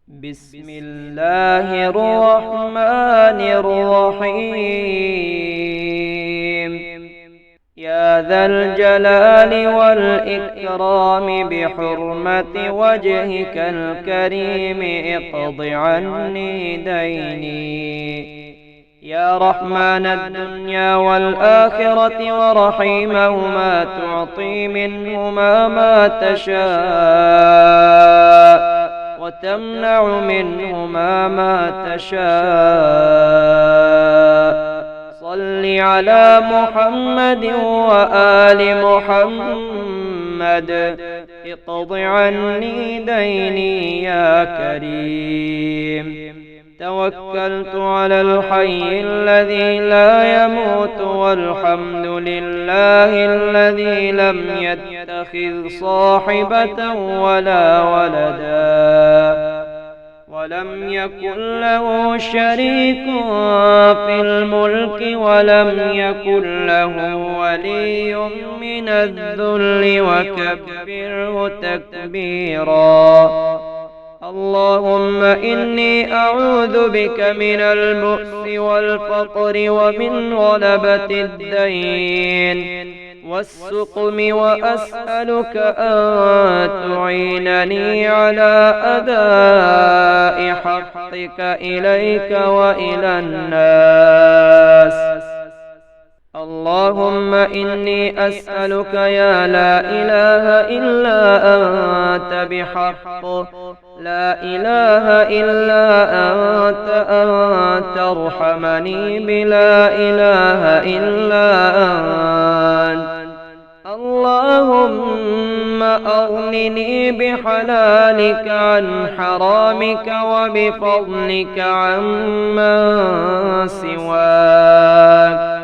بسم الله الرحمن الرحيم. يا ذا الجلال والإكرام بحرمة وجهك الكريم اقض عني ديني. يا رحمن الدنيا والآخرة ورحيمهما تعطي منهما ما تشاء وتمنع منهما ما تشاء. صل على محمد وآل محمد اقض عني ديني يا كريم. توكلت على الحي الذي لا يموت والحمد لله الذي لم يتخذ صاحبة ولا ولدا ولم يكن له شريك في الملك ولم يكن له ولي من الذل وكبره تكبيرا. اللهم إني أعوذ بك من البؤس والفقر ومن غلبة الدين والسقم وأسألك أن تعينني على أداء حقك إليك وإلى الناس. اللهم إني أسألك يا لا إله إلا أنت بحق لا إله إلا أنت أن ترحمني بلا إله إلا أنت. اللهم أغنني بحلالك عن حرامك وبفضلك عمن سواك.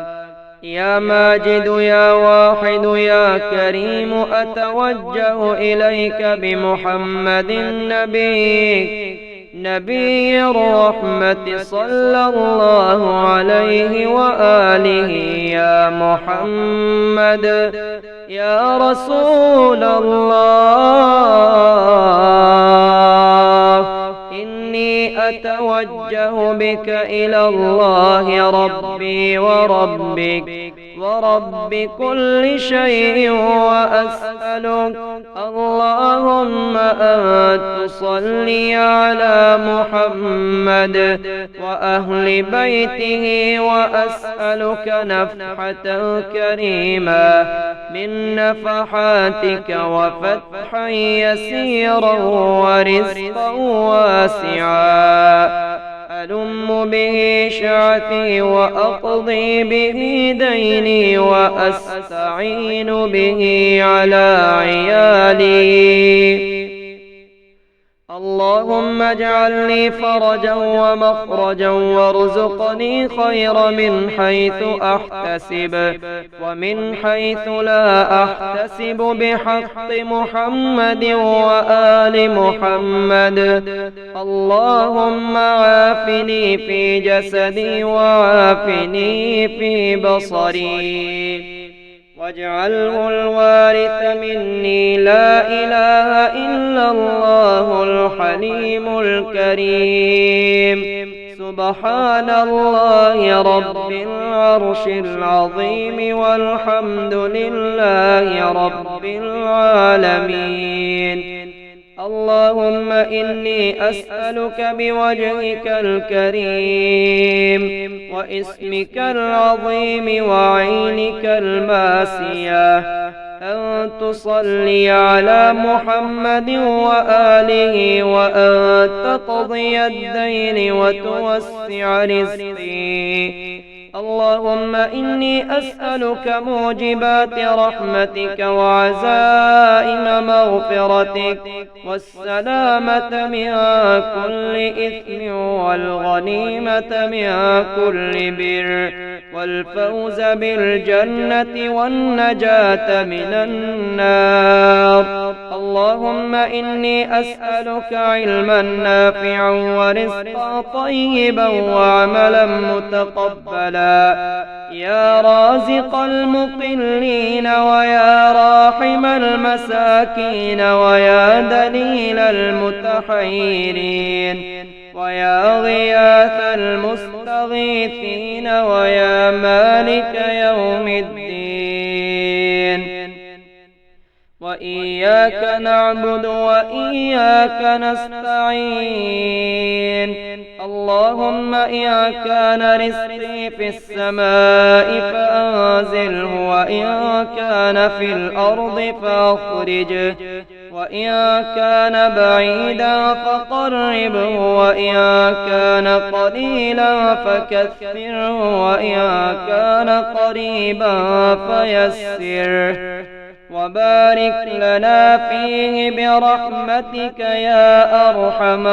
يا ماجد يا واحد يا كريم أتوجه إليك بمحمد نبي الرحمة صلى الله عليه وآله. يا محمد يا رسول الله إني أتوجه بك إلى الله ربي وربك ورب كل شيء وأسألك اللهم أن تصلي على محمد وأهل بيته وأسألك نفحة كريمة من نفحاتك وفتحا يسيرا ورزقا واسعا ألم به شعثي وأقضي به ديني وأستعين به على عيالي. اللهم اجعل لي فرجا ومخرجا وارزقني خير من حيث أحتسب ومن حيث لا أحتسب بحق محمد وآل محمد. اللهم عافني في جسدي وعافني في بصري واجعله الوارث مني. لا إله إلا الله الحليم الكريم. سبحان الله رب العرش العظيم والحمد لله رب العالمين. اللهم إني أسألك بوجهك الكريم واسمك العظيم وعينك الماسية أن تصلي على محمد وآله وأن تقضي الدين وتوسع رزقي. اللهم إني أسألك موجبات رحمتك وعزائم مغفرتك والسلامة من كل إثم والغنيمة من كل بر والفوز بالجنة والنجاة من النار. اللهم إني أسألك علما نافعا ورزقا طيبا وعملا متقبلا، يا رازق المقلين ويا راحم المساكين ويا دليل المتحيرين ويا غياث المستغيثين ويا مالك يوم الدين. وإياك نعبد وإياك نستعين. اللهم إن كان رزقي في السماء فأنزله، وإن كان في الأرض فأخرجه، وإن كان بعيدا فقربه، وإن كان قليلا فكثره، وإن كان قريبا فيسره، وبارك لنا فيه برحمتك يا أرحم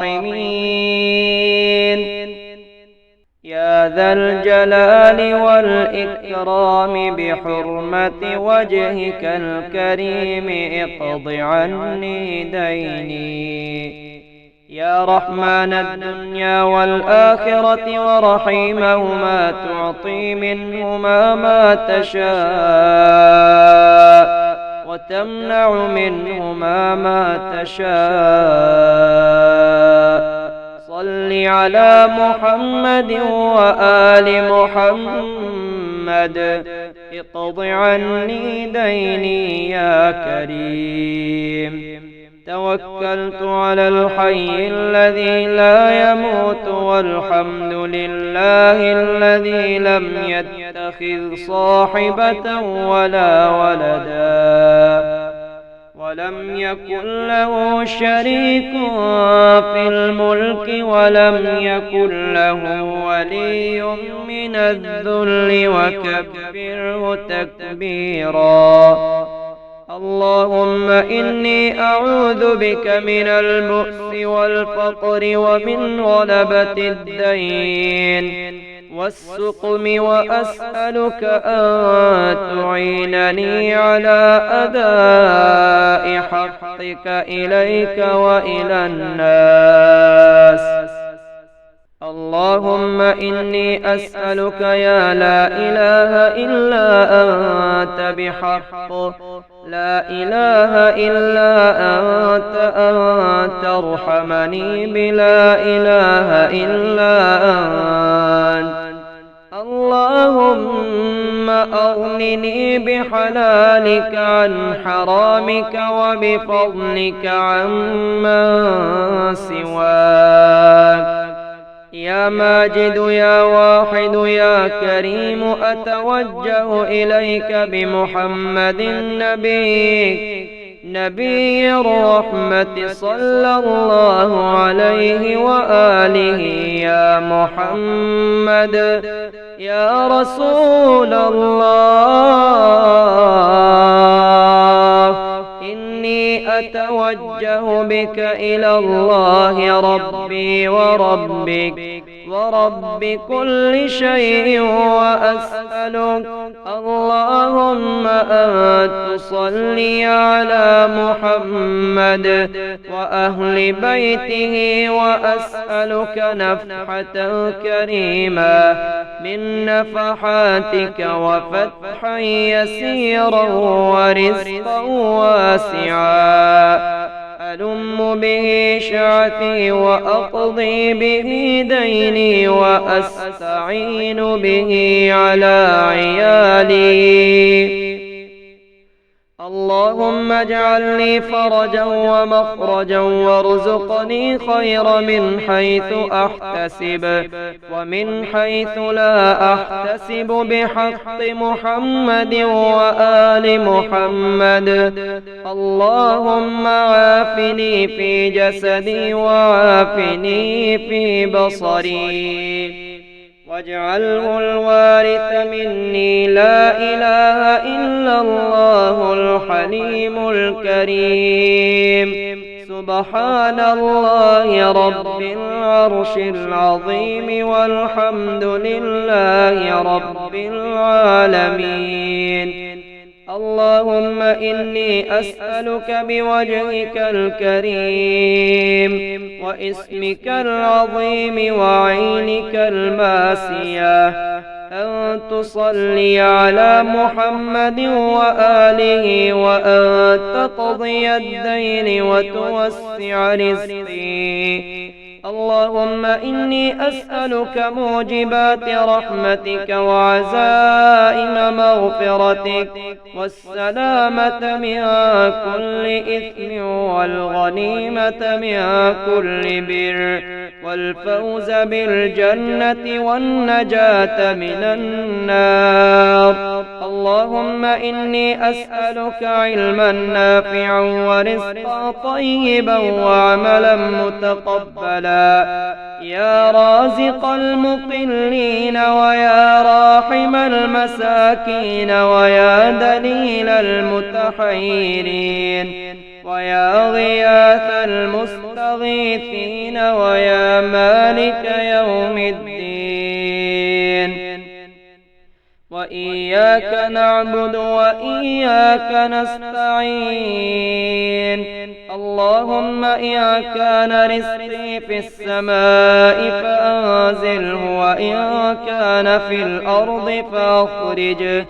الراحمين. يا ذا الجلال والإكرام بحرمة وجهك الكريم اقض عني ديني. يا رحمن الدنيا والآخرة ورحيمهما تعطي منهما ما تشاء وتمنع منهما ما تشاء. صل على محمد وآل محمد اقض عني ديني يا كريم. توكلت على الحي الذي لا يموت، والحمد لله الذي لم يتخذ صاحبة ولا ولدا، ولم يكن له شريك في الملك، ولم يكن له ولي من الذل، وكبره تكبيرا. اللهم إني أعوذ بك من البؤس والفقر ومن غلبة الدين والسقم، وأسألك أن تعينني على أداء حقك إليك وإلى الناس. اللهم إني أسألك يا لا إله إلا أنت بحق لا إله إلا أنت أن ترحمني بلا إله إلا أنت. اللهم أغنني بحلالك عن حرامك وبفضلك عمن سواك. يا ماجد يا واحد يا كريم، أتوجه إليك بمحمد نبي الرحمة صلى الله عليه وآله. يا محمد يا رسول الله، إني أتوجه بك إلى الله ربي وربك ورب كل شيء، وأسألك اللهم أن تصلي على محمد وأهل بيته، وأسألك نفحة كريمة من نفحاتك وفتحا يسيرا ورزقا واسعا ألم به شعثي وأقضي به ديني، وأستعين به على عيالي. اللهم اجعل لي فرجا ومخرجا، وارزقني خير من حيث أحتسب ومن حيث لا أحتسب، بحق محمد وآل محمد. اللهم عافني في جسدي وعافني في بصري، واجعله الوارث مني. لا إله إلا الله الحليم الكريم. سبحان الله رب العرش العظيم والحمد لله رب العالمين. اللهم إني أسألك بوجهك الكريم واسمك العظيم وعينك الماسية أن تصلي على محمد وآله وأن تقضي الدين وتوسع رزقي. اللهم إني أسألك موجبات رحمتك وعزائم مغفرتك والسلامة من كل إثم والغنيمة من كل بر والفوز بالجنة والنجاة من النار. اللهم إني أسألك علما نافعا ورزقا طيبا وعملا متقبلا يا رازق المقلين ويا راحم المساكين ويا دليل المتحيرين ويا غياث المستغيثين ويا مالك يوم الدين. وإياك نعبد وإياك نستعين. اللهم إن كان رزقي في السماء فأنزله وإن كان في الأرض فأخرجه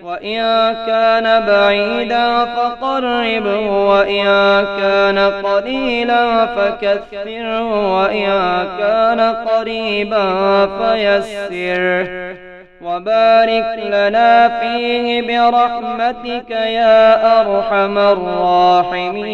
وإن كان بعيدا فقربه وإن كان قليلا فكثره وإن كان قريبا فيسره وبارك لنا فيه برحمتك يا أرحم الراحمين.